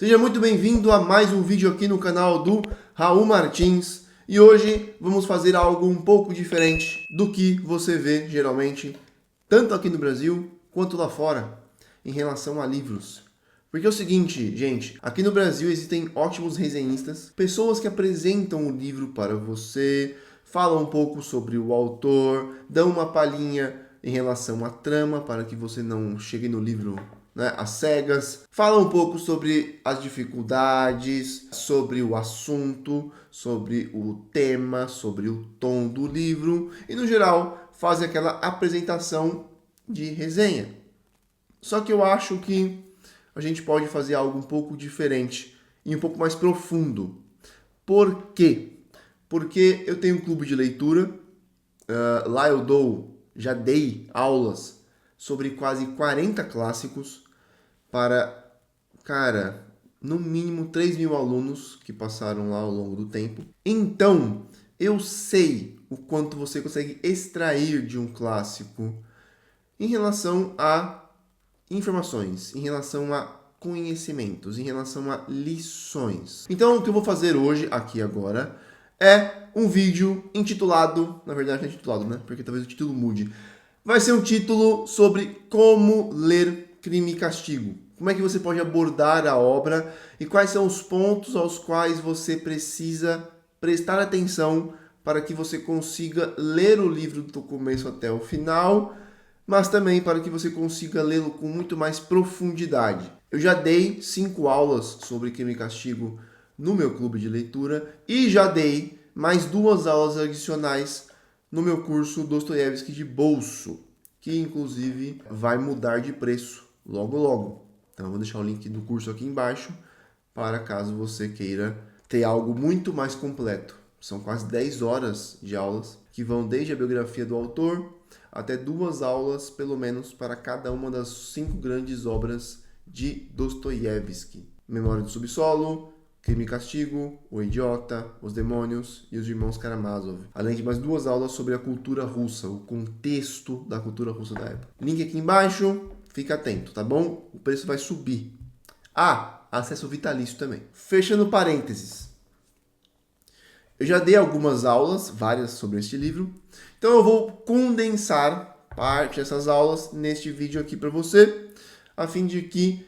Seja muito bem-vindo a mais um vídeo aqui no canal do Raul Martins. E hoje vamos fazer algo um pouco diferente do que você vê geralmente, tanto aqui no Brasil quanto lá fora, em relação a livros. Porque é o seguinte, gente, aqui no Brasil existem ótimos resenhistas, pessoas que apresentam o livro para você, falam um pouco sobre o autor, dão uma palhinha em relação à trama para que você não chegue no livro, né, às cegas. Fala um pouco sobre as dificuldades, sobre o assunto, sobre o tema, sobre o tom do livro e, no geral, fazem aquela apresentação de resenha. Só que eu acho que a gente pode fazer algo um pouco diferente e um pouco mais profundo. Por quê? Porque eu tenho um clube de leitura, lá eu já dei aulas sobre quase 40 clássicos para, cara, no mínimo 3.000 alunos que passaram lá ao longo do tempo. Então, eu sei o quanto você consegue extrair de um clássico em relação a informações, em relação a conhecimentos, em relação a lições. Então, o que eu vou fazer hoje, aqui agora, é um vídeo intitulado, na verdade não é intitulado, né? Porque talvez o título mude. Vai ser um título sobre como ler Crime e Castigo. Como é que você pode abordar a obra e quais são os pontos aos quais você precisa prestar atenção para que você consiga ler o livro do começo até o final, mas também para que você consiga lê-lo com muito mais profundidade. Eu já dei 5 aulas sobre Crime e Castigo no meu clube de leitura e já dei mais 2 aulas adicionais no meu curso Dostoiévski de bolso, que inclusive vai mudar de preço logo logo. Então eu vou deixar o link do curso aqui embaixo para caso você queira ter algo muito mais completo. São quase 10 horas de aulas que vão desde a biografia do autor até 2 aulas, pelo menos, para cada uma das 5 grandes obras de Dostoiévski. Memória do Subsolo, Crime e Castigo, O Idiota, Os Demônios e Os Irmãos Karamazov. Além de mais 2 aulas sobre a cultura russa, o contexto da cultura russa da época. Link aqui embaixo, fica atento, tá bom? O preço vai subir. Ah, acesso vitalício também. Fechando parênteses. Eu já dei algumas aulas, várias sobre este livro. Então eu vou condensar parte dessas aulas neste vídeo aqui para você, a fim de que,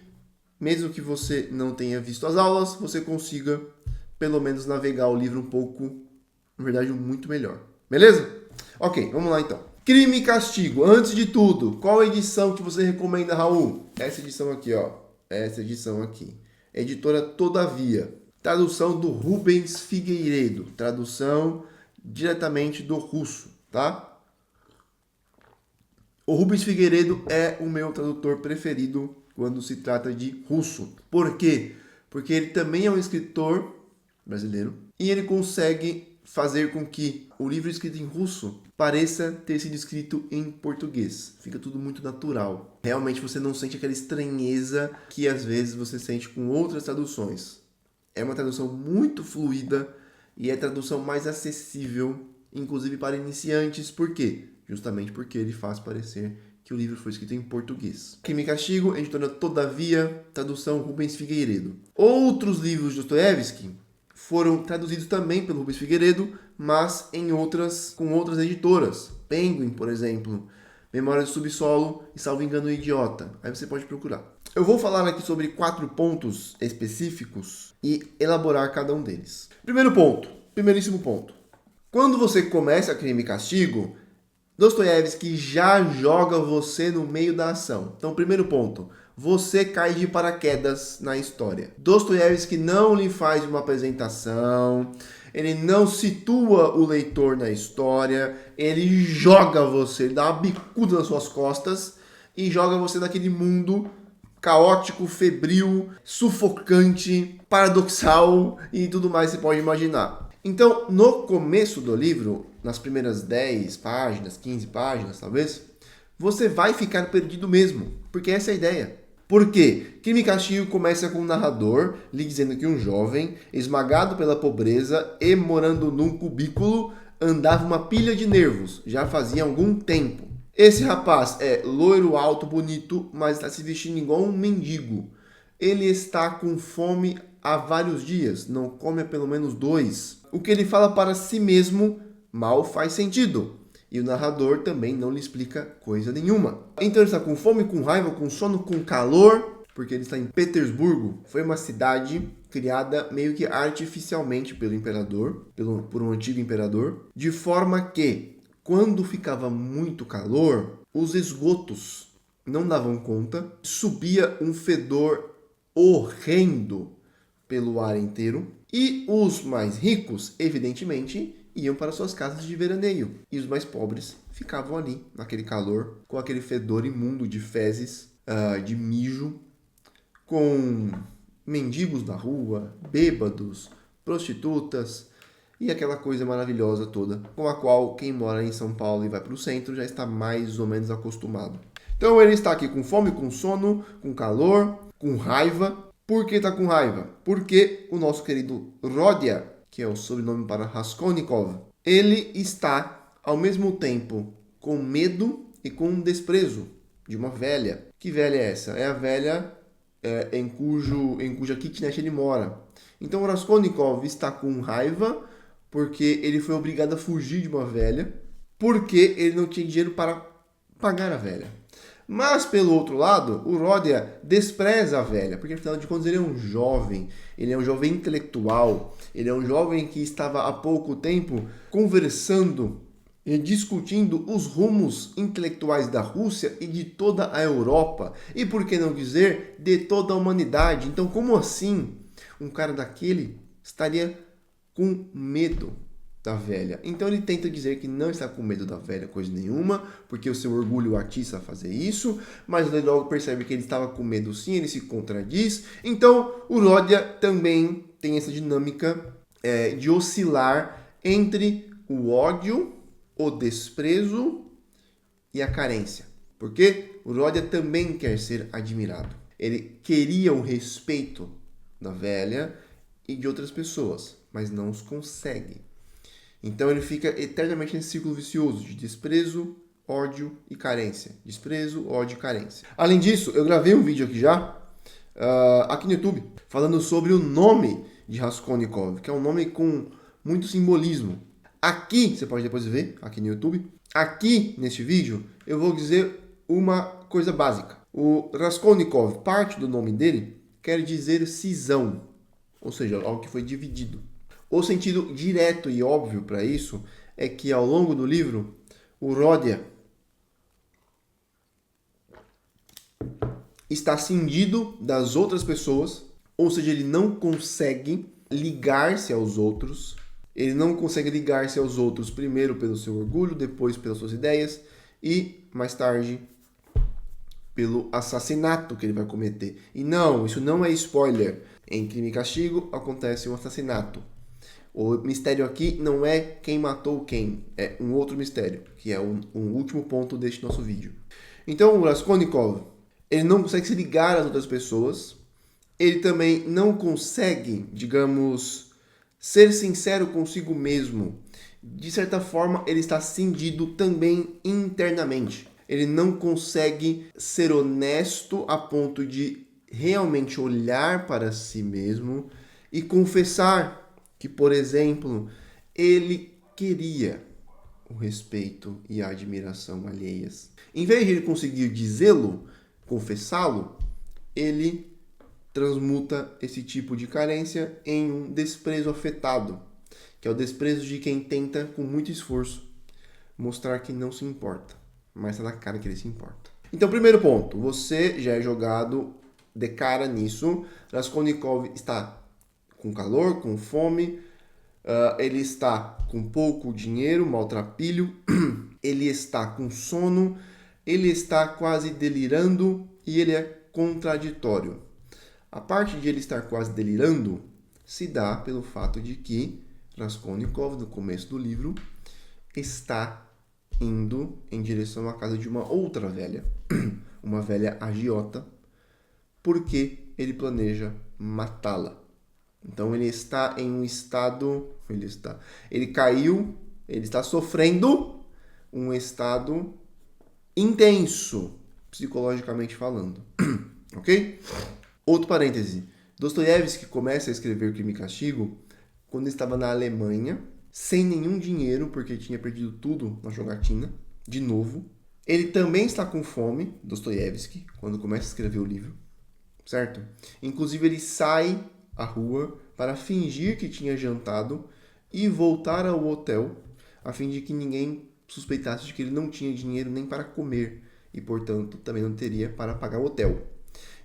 mesmo que você não tenha visto as aulas, você consiga, pelo menos, navegar o livro um pouco, na verdade, muito melhor. Beleza? Ok, vamos lá então. Crime e Castigo. Antes de tudo, qual edição que você recomenda, Raul? Essa edição aqui, ó. Essa edição aqui. Editora Todavia. Tradução do Rubens Figueiredo. Tradução diretamente do russo, tá? O Rubens Figueiredo é o meu tradutor preferido quando se trata de russo. Por quê? Porque ele também é um escritor brasileiro e ele consegue fazer com que o livro escrito em russo pareça ter sido escrito em português. Fica tudo muito natural. Realmente você não sente aquela estranheza que às vezes você sente com outras traduções. É uma tradução muito fluida e é a tradução mais acessível, inclusive para iniciantes. Por quê? Justamente porque ele faz parecer que o livro foi escrito em português. Crime e Castigo, editora Todavia, tradução Rubens Figueiredo. Outros livros de Dostoiévski foram traduzidos também pelo Rubens Figueiredo, mas com outras editoras. Penguin, por exemplo, Memória do Subsolo e, salvo engano, O Idiota. Aí você pode procurar. Eu vou falar aqui sobre 4 pontos específicos e elaborar cada um deles. Primeiríssimo ponto. Quando você começa Crime e Castigo, Dostoiévski já joga você no meio da ação. Então, primeiro ponto, você cai de paraquedas na história. Dostoiévski não lhe faz uma apresentação, ele não situa o leitor na história, ele joga você, ele dá uma bicuda nas suas costas e joga você naquele mundo caótico, febril, sufocante, paradoxal e tudo mais que você pode imaginar. Então, no começo do livro, nas primeiras 10 páginas, 15 páginas talvez, você vai ficar perdido mesmo, porque essa é a ideia. Por quê? Crime e Castigo começa com um narrador lhe dizendo que um jovem, esmagado pela pobreza e morando num cubículo, andava uma pilha de nervos, já fazia algum tempo. Esse rapaz é loiro, alto, bonito, mas está se vestindo igual um mendigo. ele está com fome há vários dias, não come há pelo menos 2. O que ele fala para si mesmo mal faz sentido. E o narrador também não lhe explica coisa nenhuma. Então ele está com fome, com raiva, com sono, com calor, porque ele está em Petersburgo. Foi uma cidade criada meio que artificialmente pelo imperador, por um antigo imperador, de forma que, quando ficava muito calor, os esgotos não davam conta, subia um fedor horrendo pelo ar inteiro, e os mais ricos, evidentemente, iam para suas casas de veraneio, e os mais pobres ficavam ali, naquele calor, com aquele fedor imundo de fezes, de mijo, com mendigos na rua, bêbados, prostitutas e aquela coisa maravilhosa toda, com a qual quem mora em São Paulo e vai para o centro já está mais ou menos acostumado. Então ele está aqui com fome, com sono, com calor, com raiva. Por que está com raiva? Porque o nosso querido Rodia, que é o sobrenome para Raskolnikov, ele está ao mesmo tempo com medo e com desprezo de uma velha. Que velha é essa? É a velha em cuja kitnet ele mora. Então o Raskolnikov está com raiva porque ele foi obrigado a fugir de uma velha, porque ele não tinha dinheiro para pagar a velha. Mas, pelo outro lado, o Rodia despreza a velha, porque afinal de contas ele é um jovem intelectual, ele é um jovem que estava há pouco tempo conversando e discutindo os rumos intelectuais da Rússia e de toda a Europa, e por que não dizer, de toda a humanidade. Então, como assim um cara daquele estaria com medo da velha? Então ele tenta dizer que não está com medo da velha coisa nenhuma, porque o seu orgulho o atiça a fazer isso, mas ele logo percebe que ele estava com medo sim, ele se contradiz. Então o Rodia também tem essa dinâmica de oscilar entre o ódio, o desprezo e a carência. Porque o Rodia também quer ser admirado. Ele queria o respeito da velha e de outras pessoas, mas não os consegue. Então ele fica eternamente nesse círculo vicioso de desprezo, ódio e carência. Desprezo, ódio e carência. Além disso, eu gravei um vídeo aqui já, aqui no YouTube, falando sobre o nome de Raskolnikov, que é um nome com muito simbolismo. Aqui, você pode depois ver, aqui no YouTube, aqui neste vídeo, eu vou dizer uma coisa básica. O Raskolnikov, parte do nome dele, quer dizer cisão, ou seja, algo que foi dividido. O sentido direto e óbvio para isso é que ao longo do livro, o Rodia está cindido das outras pessoas, ou seja, ele não consegue ligar-se aos outros. Ele não consegue ligar-se aos outros primeiro pelo seu orgulho, depois pelas suas ideias e, mais tarde, pelo assassinato que ele vai cometer. E não, isso não é spoiler. Em Crime e Castigo acontece um assassinato. O mistério aqui não é quem matou quem, é um outro mistério, que é um último ponto deste nosso vídeo. Então o Raskolnikov, ele não consegue se ligar às outras pessoas, ele também não consegue, digamos, ser sincero consigo mesmo. De certa forma, ele está cindido também internamente. Ele não consegue ser honesto a ponto de realmente olhar para si mesmo e confessar que, por exemplo, ele queria o respeito e a admiração alheias. Em vez de ele conseguir dizê-lo, confessá-lo, ele transmuta esse tipo de carência em um desprezo afetado, que é o desprezo de quem tenta, com muito esforço, mostrar que não se importa, mas está na cara que ele se importa. Então, primeiro ponto, você já é jogado de cara nisso. Raskolnikov está com calor, com fome, ele está com pouco dinheiro, maltrapilho, ele está com sono, ele está quase delirando e ele é contraditório. A parte de ele estar quase delirando se dá pelo fato de que Raskolnikov, no começo do livro, está indo em direção à casa de uma outra velha, uma velha agiota, porque ele planeja matá-la. Então ele está em um estado, ele caiu, ele está sofrendo um estado intenso, psicologicamente falando, ok? Outro parêntese. Dostoiévski começa a escrever Crime e Castigo quando estava na Alemanha, sem nenhum dinheiro, porque tinha perdido tudo na jogatina, de novo. Ele também está com fome, Dostoiévski, quando começa a escrever o livro, certo? Inclusive ele sai à rua para fingir que tinha jantado e voltar ao hotel, a fim de que ninguém suspeitasse de que ele não tinha dinheiro nem para comer e, portanto, também não teria para pagar o hotel.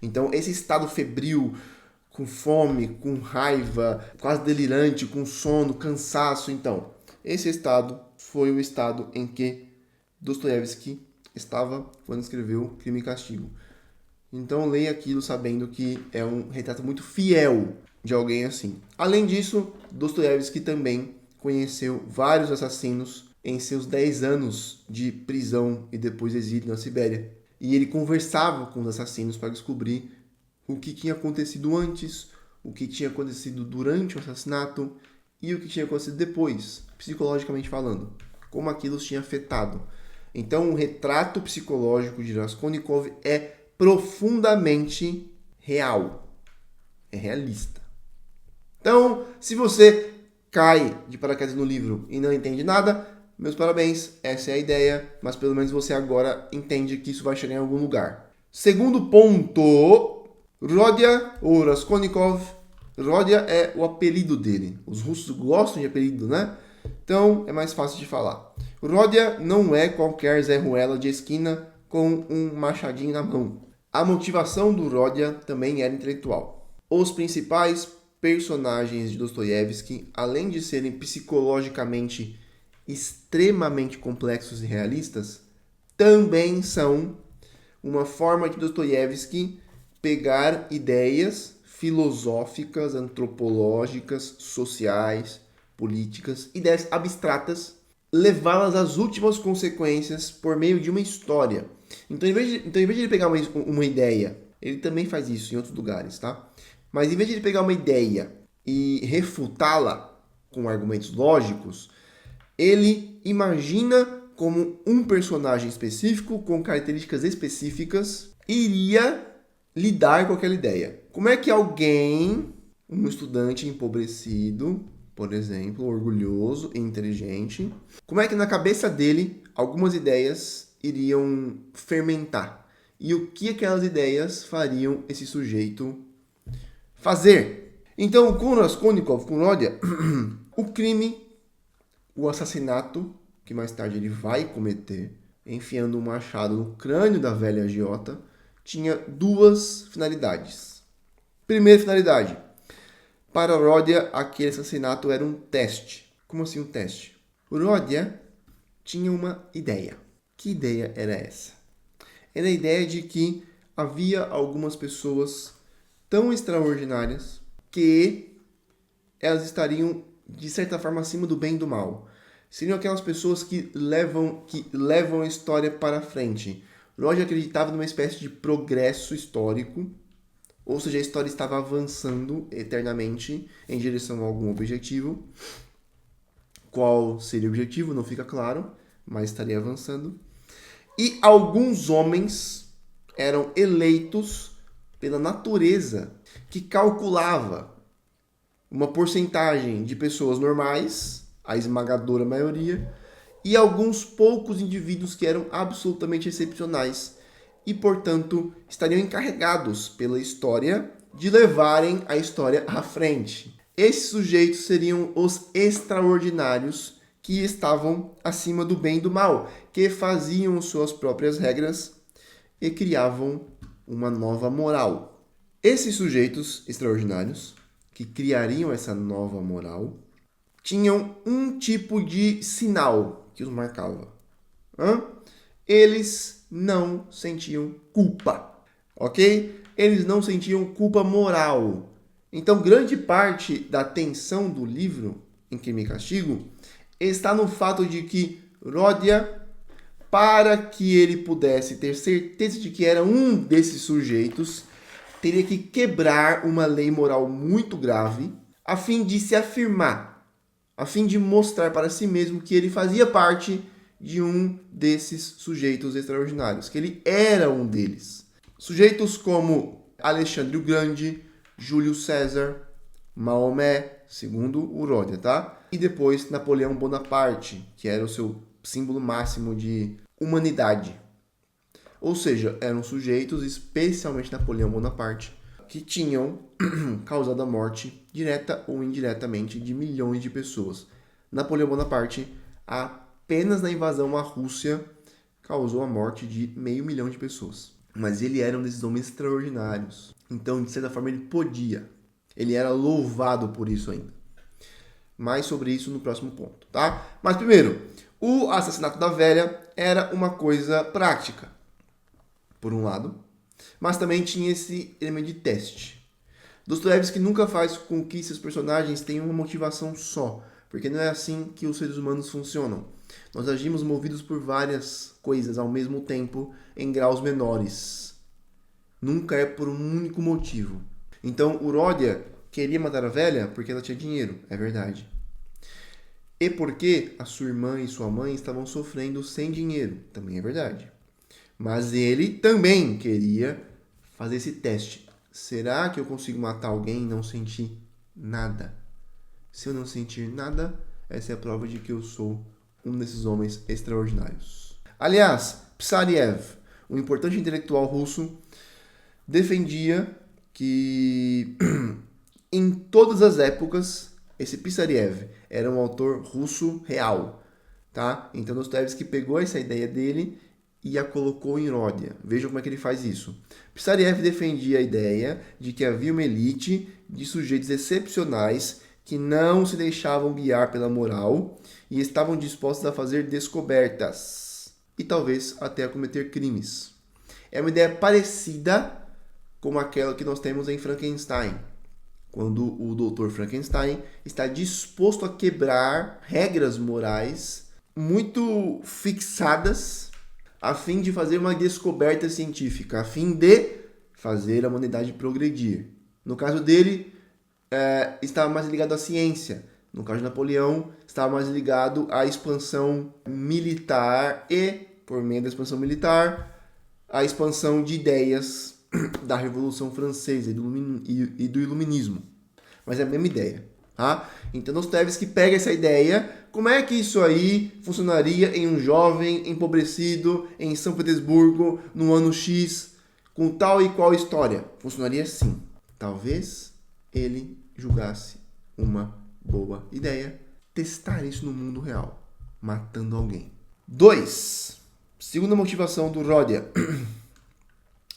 Então, esse estado febril, com fome, com raiva, quase delirante, com sono, cansaço, então, esse estado foi o estado em que Dostoiévski estava quando escreveu Crime e Castigo. Então, leia aquilo sabendo que é um retrato muito fiel de alguém assim. Além disso, Dostoiévski também conheceu vários assassinos em seus 10 anos de prisão e depois exílio na Sibéria. E ele conversava com os assassinos para descobrir o que tinha acontecido antes, o que tinha acontecido durante o assassinato e o que tinha acontecido depois, psicologicamente falando, como aquilo os tinha afetado. Então, o retrato psicológico de Raskolnikov é profundamente real, é realista. Então, se você cai de paraquedas no livro e não entende nada, meus parabéns, essa é a ideia, mas pelo menos você agora entende que isso vai chegar em algum lugar. Segundo ponto, Rodia ou Raskolnikov. Rodia é o apelido dele. Os russos gostam de apelido, né? Então é mais fácil de falar. Rodia não é qualquer Zé Ruela de esquina com um machadinho na mão. A motivação do Rodia também era intelectual. Os principais personagens de Dostoiévski, além de serem psicologicamente extremamente complexos e realistas, também são uma forma de Dostoiévski pegar ideias filosóficas, antropológicas, sociais, políticas, ideias abstratas, levá-las às últimas consequências por meio de uma história. Então, em vez de ele pegar uma ideia, ele também faz isso em outros lugares, tá? Mas em vez de ele pegar uma ideia e refutá-la com argumentos lógicos, ele imagina como um personagem específico, com características específicas, iria lidar com aquela ideia. Como é que alguém, um estudante empobrecido, por exemplo, orgulhoso e inteligente, como é que na cabeça dele algumas ideias iriam fermentar? E o que aquelas ideias fariam esse sujeito fazer? Então, com Raskolnikov, com Rodia, o crime, o assassinato, que mais tarde ele vai cometer, enfiando um machado no crânio da velha agiota, tinha duas finalidades. Primeira finalidade, para Rodia, aquele assassinato era um teste. Como assim um teste? Rodia tinha uma ideia. Que ideia era essa? Era a ideia de que havia algumas pessoas tão extraordinárias que elas estariam, de certa forma, acima do bem e do mal. Seriam aquelas pessoas que levam a história para frente. Rodia acreditava numa espécie de progresso histórico, ou seja, a história estava avançando eternamente em direção a algum objetivo. Qual seria o objetivo? Não fica claro, mas estaria avançando. E alguns homens eram eleitos pela natureza, que calculava uma porcentagem de pessoas normais, a esmagadora maioria, e alguns poucos indivíduos que eram absolutamente excepcionais e, portanto, estariam encarregados pela história de levarem a história à frente. Esses sujeitos seriam os extraordinários que estavam acima do bem e do mal, que faziam suas próprias regras e criavam uma nova moral. Esses sujeitos extraordinários, que criariam essa nova moral, tinham um tipo de sinal que os marcava. Eles não sentiam culpa, ok? Eles não sentiam culpa moral. Então, grande parte da tensão do livro, em Crime e Castigo, está no fato de que Rodia, para que ele pudesse ter certeza de que era um desses sujeitos, teria que quebrar uma lei moral muito grave, a fim de se afirmar, a fim de mostrar para si mesmo que ele fazia parte de um desses sujeitos extraordinários, que ele era um deles. Sujeitos como Alexandre o Grande, Júlio César, Maomé, segundo o Ródia, tá? E depois Napoleão Bonaparte, que era o seu símbolo máximo de humanidade. Ou seja, eram sujeitos, especialmente Napoleão Bonaparte, que tinham causado a morte, direta ou indiretamente, de milhões de pessoas. Napoleão Bonaparte, apenas na invasão à Rússia, causou a morte de 500 mil de pessoas. Mas ele era um desses homens extraordinários. Então, de certa forma, ele podia. Ele era louvado por isso ainda. Mais sobre isso no próximo ponto, tá? Mas primeiro, o assassinato da velha era uma coisa prática, por um lado, mas também tinha esse elemento de teste. Dostoiévski nunca faz com que seus personagens tenham uma motivação só, porque não é assim que os seres humanos funcionam. Nós agimos movidos por várias coisas ao mesmo tempo, em graus menores. Nunca é por um único motivo. Então, o Ródia queria matar a velha porque ela tinha dinheiro, é verdade. E porque a sua irmã e sua mãe estavam sofrendo sem dinheiro, também é verdade. Mas ele também queria fazer esse teste. Será que eu consigo matar alguém e não sentir nada? Se eu não sentir nada, essa é a prova de que eu sou um desses homens extraordinários. Aliás, Psariev, um importante intelectual russo, defendia que em todas as épocas esse Psariev era um autor russo real, tá? Então Dostoiévski pegou essa ideia dele e a colocou em Ródia. Vejam como é que ele faz isso. Psariev defendia a ideia de que havia uma elite de sujeitos excepcionais que não se deixavam guiar pela moral e estavam dispostos a fazer descobertas e talvez até a cometer crimes. É uma ideia parecida com aquela que nós temos em Frankenstein, quando o Dr. Frankenstein está disposto a quebrar regras morais muito fixadas a fim de fazer uma descoberta científica, a fim de fazer a humanidade progredir. No caso dele, estava mais ligado à ciência. No caso de Napoleão, estava mais ligado à expansão militar e, por meio da expansão militar, a expansão de ideias da Revolução Francesa e do Iluminismo. Mas é a mesma ideia. Tá? Então Dostoiévski pega essa ideia, como é que isso aí funcionaria em um jovem empobrecido em São Petersburgo no ano X, com tal e qual história? Funcionaria assim. Talvez ele julgasse uma boa ideia testar isso no mundo real, matando alguém. 2. Segunda motivação do Ródia.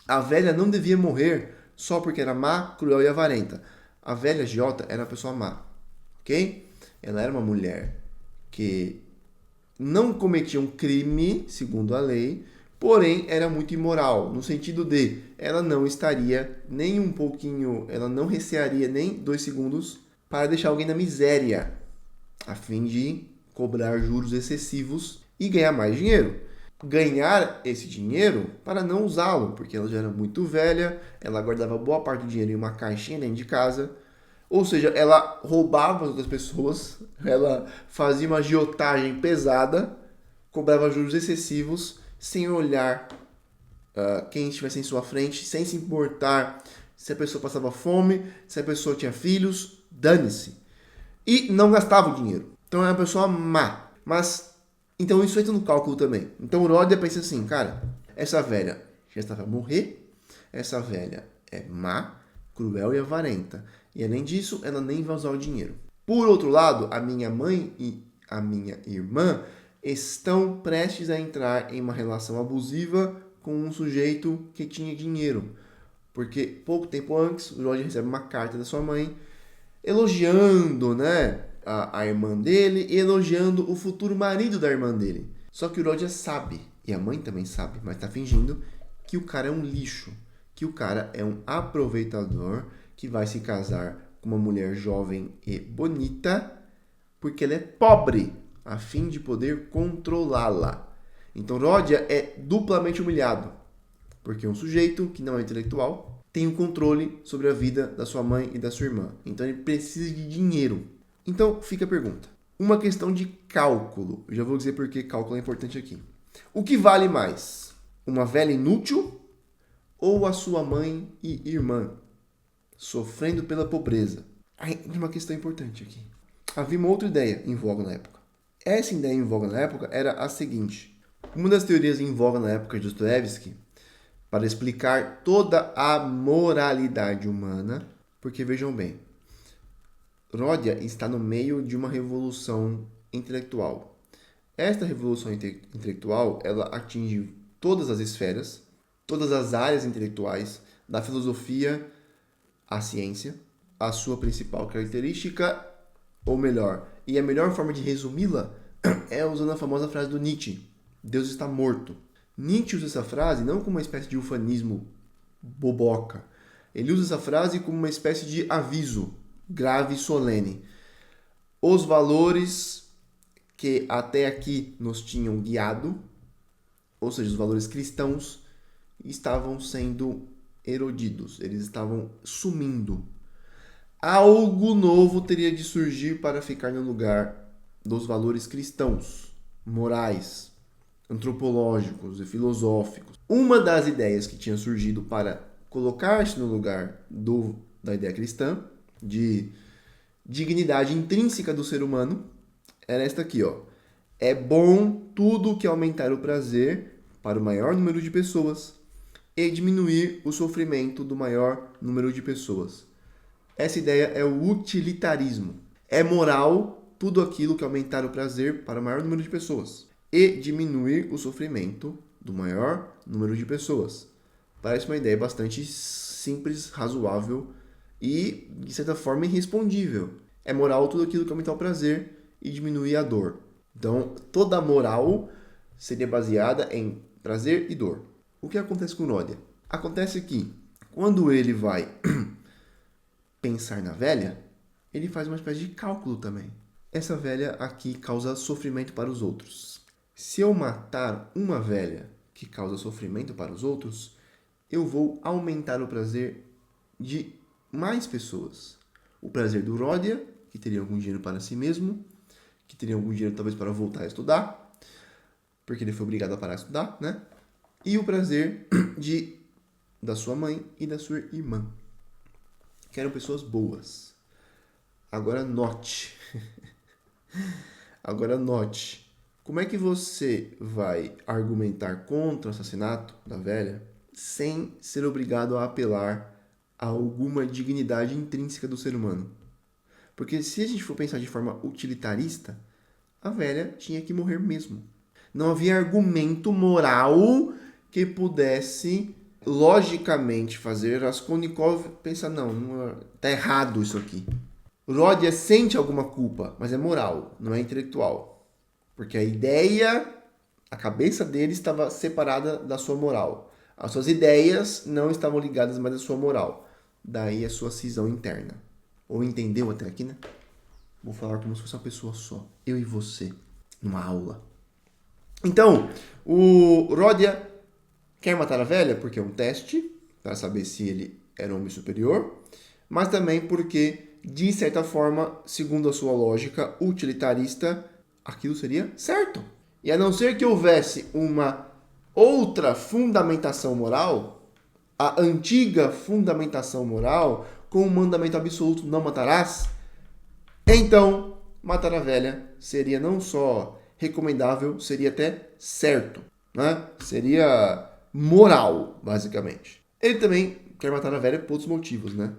A velha não devia morrer só porque era má, cruel e avarenta. A velha agiota era uma pessoa má, ok? Ela era uma mulher que não cometia um crime, segundo a lei, porém era muito imoral, no sentido de ela não estaria nem um pouquinho, ela não recearia nem 2 segundos para deixar alguém na miséria, a fim de cobrar juros excessivos e ganhar mais dinheiro. Ganhar esse dinheiro para não usá-lo, porque ela já era muito velha, ela guardava boa parte do dinheiro em uma caixinha dentro de casa, ou seja, ela roubava as outras pessoas, ela fazia uma agiotagem pesada, cobrava juros excessivos, sem olhar quem estivesse em sua frente, sem se importar se a pessoa passava fome, se a pessoa tinha filhos, dane-se. E não gastava o dinheiro. Então é uma pessoa má. Mas então isso entra no cálculo também. Então o Ródia pensa assim, cara, essa velha já está para morrer, essa velha é má, cruel e avarenta. E além disso, ela nem vai usar o dinheiro. Por outro lado, a minha mãe e a minha irmã estão prestes a entrar em uma relação abusiva com um sujeito que tinha dinheiro. Porque pouco tempo antes, o Ródia recebe uma carta da sua mãe elogiando, né, a irmã dele e elogiando o futuro marido da irmã dele. Só que o Ródia sabe, e a mãe também sabe, mas tá fingindo que o cara é um lixo, que o cara é um aproveitador que vai se casar com uma mulher jovem e bonita porque ela é pobre, a fim de poder controlá-la. Então Ródia é duplamente humilhado, porque um sujeito que não é intelectual tem o controle sobre a vida da sua mãe e da sua irmã. Então ele precisa de dinheiro. Então fica a pergunta. Uma questão de cálculo. Eu já vou dizer por que cálculo é importante aqui. O que vale mais? Uma velha inútil ou a sua mãe e irmã, sofrendo pela pobreza. Aí tem uma questão importante aqui. Havia uma outra ideia em voga na época. Essa ideia em voga na época era a seguinte. Uma das teorias em voga na época de Dostoiévski, para explicar toda a moralidade humana, porque vejam bem, Ródia está no meio de uma revolução intelectual. Esta revolução intelectual, ela atinge todas as esferas, todas as áreas intelectuais, da filosofia à ciência. A sua principal característica, ou melhor, e a melhor forma de resumi-la, é usando a famosa frase do Nietzsche, Deus está morto. Nietzsche usa essa frase não como uma espécie de ufanismo boboca. Ele usa essa frase como uma espécie de aviso grave e solene. Os valores que até aqui nos tinham guiado, ou seja, os valores cristãos, estavam sendo erodidos, eles estavam sumindo. Algo novo teria de surgir para ficar no lugar dos valores cristãos, morais, antropológicos e filosóficos. Uma das ideias que tinha surgido para colocar-se no lugar da ideia cristã, de dignidade intrínseca do ser humano, era esta aqui, ó. É bom tudo que aumentar o prazer para o maior número de pessoas e diminuir o sofrimento do maior número de pessoas. Essa ideia é o utilitarismo. É moral tudo aquilo que aumentar o prazer para o maior número de pessoas e diminuir o sofrimento do maior número de pessoas. Parece uma ideia bastante simples, razoável e, de certa forma, irrespondível. É moral tudo aquilo que aumentar o prazer e diminuir a dor. Então, toda a moral seria baseada em prazer e dor. O que acontece com Ródia? Acontece que, quando ele vai pensar na velha, ele faz uma espécie de cálculo também. Essa velha aqui causa sofrimento para os outros. Se eu matar uma velha que causa sofrimento para os outros, eu vou aumentar o prazer de mais pessoas. O prazer do Ródia, que teria algum dinheiro para si mesmo, que teria algum dinheiro talvez para voltar a estudar, porque ele foi obrigado a parar de estudar, né? E o prazer da sua mãe e da sua irmã, que eram pessoas boas. Agora note. Como é que você vai argumentar contra o assassinato da velha sem ser obrigado a apelar a alguma dignidade intrínseca do ser humano? Porque se a gente for pensar de forma utilitarista, a velha tinha que morrer mesmo. Não havia argumento moral que pudesse logicamente fazer Raskolnikov pensar, não, tá errado isso aqui. Ródia sente alguma culpa, mas é moral, não é intelectual. Porque a ideia, a cabeça dele estava separada da sua moral. As suas ideias não estavam ligadas mais à sua moral. Daí a sua cisão interna. Ou entendeu até aqui, né? Vou falar como se fosse uma pessoa só. Eu e você, numa aula. Então, o Ródia quer matar a velha porque é um teste, para saber se ele era um homem superior, mas também porque, de certa forma, segundo a sua lógica utilitarista, aquilo seria certo. E a não ser que houvesse uma outra fundamentação moral, a antiga fundamentação moral, com o mandamento absoluto não matarás, então matar a velha seria não só recomendável, seria até certo, né? Seria moral, basicamente. Ele também quer matar a velha por outros motivos, né?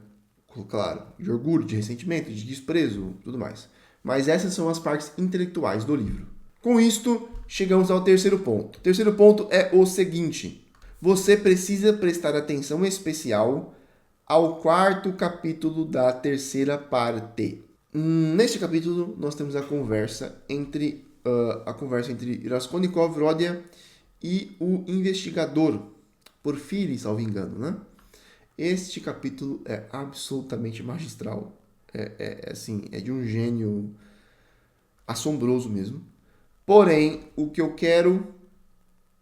Claro, de orgulho, de ressentimento, de desprezo, tudo mais. Mas essas são as partes intelectuais do livro. Com isto, chegamos ao terceiro ponto. O terceiro ponto é o seguinte: você precisa prestar atenção especial ao quarto capítulo da terceira parte. Neste capítulo, nós temos a conversa entre Raskolnikov, Ródia e o investigador Porfiri, salvo engano, né? Este capítulo é absolutamente magistral. É de um gênio assombroso mesmo. Porém,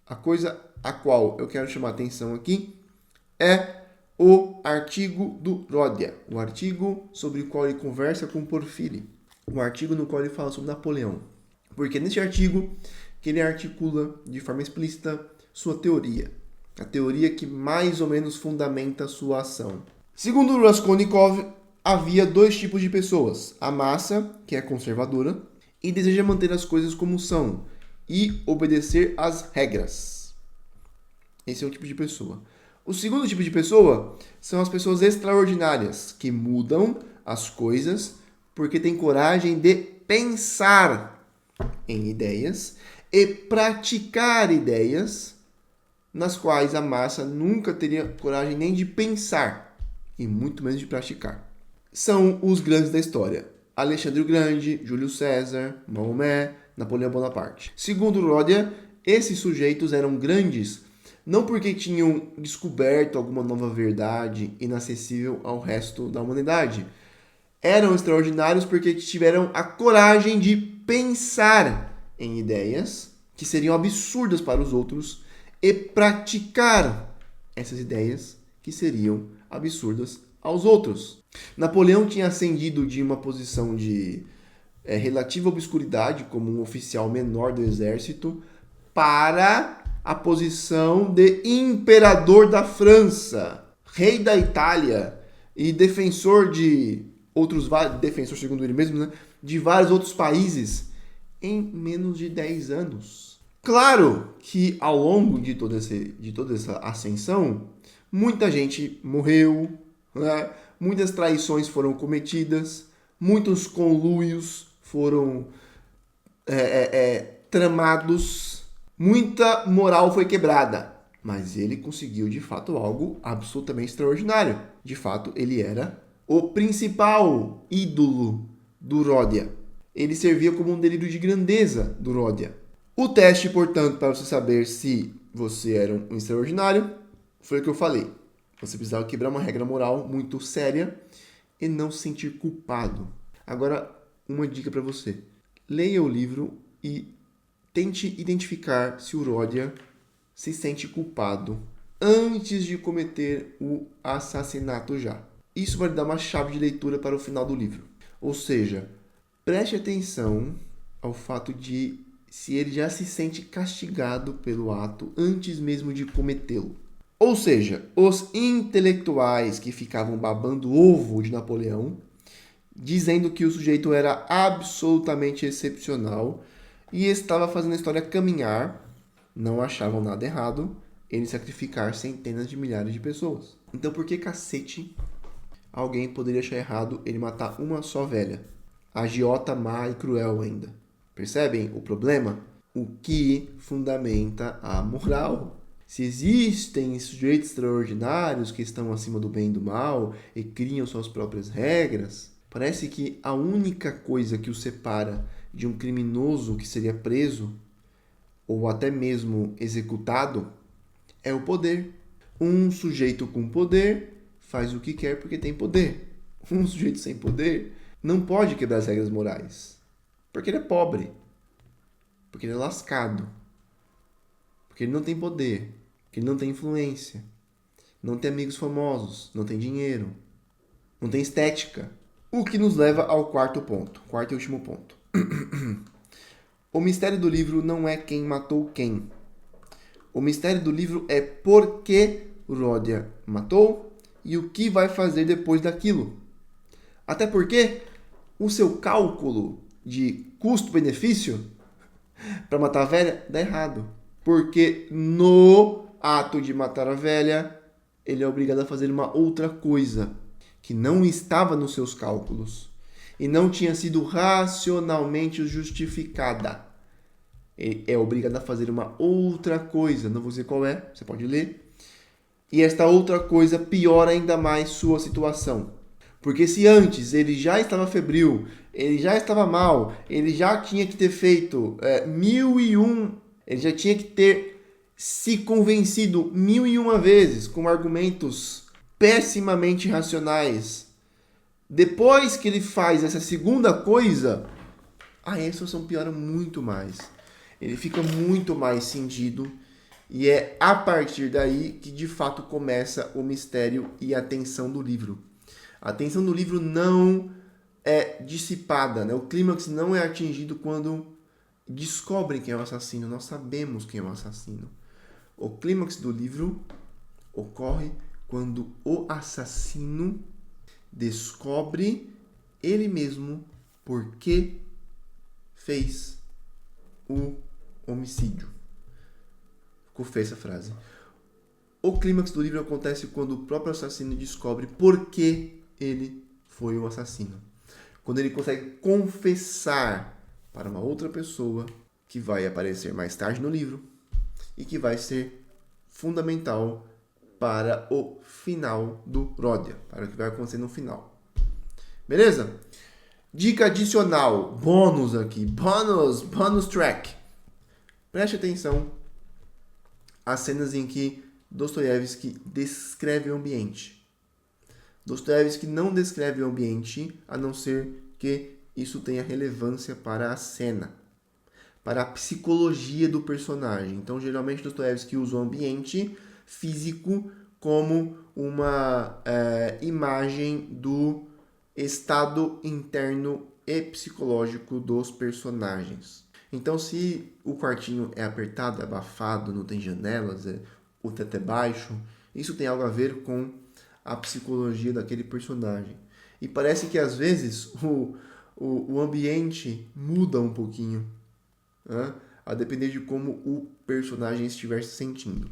a coisa a qual eu quero chamar a atenção aqui é o artigo do Ródia, o artigo sobre o qual ele conversa com Porfiri, o artigo no qual ele fala sobre Napoleão. Porque neste artigo que ele articula de forma explícita sua teoria. a teoria que mais ou menos fundamenta a sua ação. Segundo Raskolnikov, havia dois tipos de pessoas. A massa, que é conservadora, e deseja manter as coisas como são e obedecer às regras. Esse é um tipo de pessoa. O segundo tipo de pessoa são as pessoas extraordinárias, que mudam as coisas porque têm coragem de pensar em ideias e praticar ideias nas quais a massa nunca teria coragem nem de pensar e muito menos de praticar. São os grandes da história: Alexandre o Grande, Júlio César, Maomé, Napoleão Bonaparte. Segundo Rodia, esses sujeitos eram grandes não porque tinham descoberto alguma nova verdade inacessível ao resto da humanidade. Eram extraordinários porque tiveram a coragem de pensar em ideias que seriam absurdas para os outros e praticar essas ideias que seriam absurdas aos outros. Napoleão tinha ascendido de uma posição de relativa obscuridade como um oficial menor do exército para a posição de imperador da França, rei da Itália e defensor de defensor segundo ele mesmo, né, de vários outros países em menos de 10 anos. Claro que ao longo de toda essa ascensão, muita gente morreu, né? Muitas traições foram cometidas, muitos conluios foram tramados, muita moral foi quebrada. Mas ele conseguiu, de fato, algo absolutamente extraordinário. De fato, ele era o principal ídolo do Rodia. Ele servia como um delírio de grandeza do Rodia. O teste, portanto, para você saber se você era um extraordinário, foi o que eu falei. Você precisava quebrar uma regra moral muito séria e não se sentir culpado. Agora, uma dica para você. Leia o livro e tente identificar se o Rodia se sente culpado antes de cometer o assassinato já. Isso vai lhe dar uma chave de leitura para o final do livro. Ou seja, preste atenção ao fato de se ele já se sente castigado pelo ato antes mesmo de cometê-lo. Ou seja, os intelectuais que ficavam babando o ovo de Napoleão, dizendo que o sujeito era absolutamente excepcional e estava fazendo a história caminhar, não achavam nada errado ele sacrificar centenas de milhares de pessoas. Então por que cacete alguém poderia achar errado ele matar uma só velha? Agiota, má e cruel ainda. Percebem o problema? O que fundamenta a moral? Se existem sujeitos extraordinários que estão acima do bem e do mal e criam suas próprias regras, parece que a única coisa que o separa de um criminoso que seria preso ou até mesmo executado é o poder. Um sujeito com poder faz o que quer porque tem poder. Um sujeito sem poder não pode quebrar as regras morais. Porque ele é pobre. Porque ele é lascado. Porque ele não tem poder. Porque ele não tem influência. Não tem amigos famosos. Não tem dinheiro. Não tem estética. O que nos leva ao quarto ponto. Quarto e último ponto. O mistério do livro não é quem matou quem. O mistério do livro é por que Rodia matou e o que vai fazer depois daquilo. Até porque o seu cálculo de custo-benefício para matar a velha dá errado. Porque no ato de matar a velha, ele é obrigado a fazer uma outra coisa que não estava nos seus cálculos e não tinha sido racionalmente justificada. Ele é obrigado a fazer uma outra coisa, não vou dizer qual é, você pode ler. E esta outra coisa piora ainda mais sua situação. Porque se antes ele já estava febril, ele já estava mal, ele já tinha que ter feito 1001, ele já tinha que ter se convencido 1001 vezes com argumentos pessimamente racionais. Depois que ele faz essa segunda coisa, a situação piora muito mais. Ele fica muito mais cindido e é a partir daí que de fato começa o mistério e a tensão do livro. A tensão do livro não é dissipada, né? O clímax não é atingido quando descobrem quem é o assassino. Nós sabemos quem é o assassino. O clímax do livro ocorre quando o assassino descobre ele mesmo por que fez o homicídio. Ficou feia essa frase. O clímax do livro acontece quando o próprio assassino descobre por que ele foi o assassino. Quando ele consegue confessar para uma outra pessoa, que vai aparecer mais tarde no livro e que vai ser fundamental para o final do Rodia, para o que vai acontecer no final. Beleza? Dica adicional, bônus aqui, bônus track. Preste atenção às cenas em que Dostoiévski descreve o ambiente. Dostoiévski não descreve o ambiente, a não ser que isso tenha relevância para a cena, para a psicologia do personagem. Então, geralmente, Dostoiévski usa o ambiente físico como uma imagem do estado interno e psicológico dos personagens. Então, se o quartinho é apertado, é abafado, não tem janelas, o teto é baixo, isso tem algo a ver com a psicologia daquele personagem. E parece que, às vezes, o ambiente muda um pouquinho, né? A depender de como o personagem estiver se sentindo.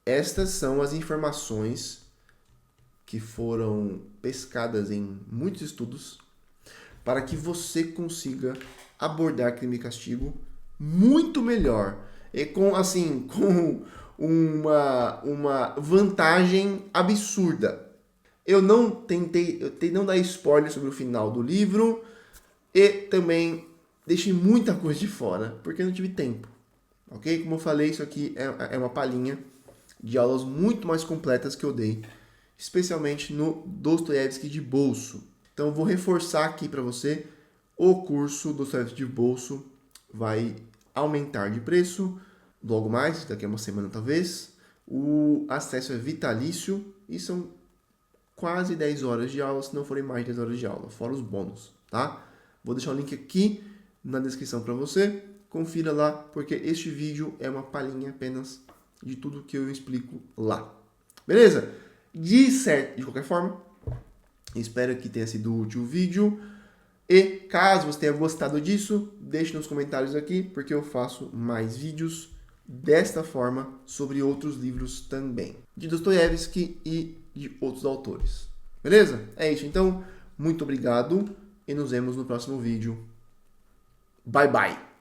Estas são as informações que foram pescadas em muitos estudos para que você consiga abordar Crime e Castigo muito melhor e com uma vantagem absurda. Eu tentei não dar spoiler sobre o final do livro e também deixei muita coisa de fora porque não tive tempo, ok? Como eu falei, isso aqui é uma palhinha de aulas muito mais completas que eu dei, especialmente no Dostoiévski de bolso. Então, eu vou reforçar aqui para você, o curso Dostoiévski de bolso vai aumentar de preço, logo mais, daqui a uma semana talvez. O acesso é vitalício e são quase 10 horas de aula, se não forem mais de 10 horas de aula, fora os bônus, tá? Vou deixar o link aqui na descrição para você, confira lá, porque este vídeo é uma palhinha apenas de tudo que eu explico lá. Beleza? De qualquer forma, espero que tenha sido útil o vídeo. E caso você tenha gostado disso, deixe nos comentários aqui, porque eu faço mais vídeos desta forma sobre outros livros também, de Dostoiévski e de outros autores. Beleza? É isso. Então, muito obrigado e nos vemos no próximo vídeo. Bye, bye!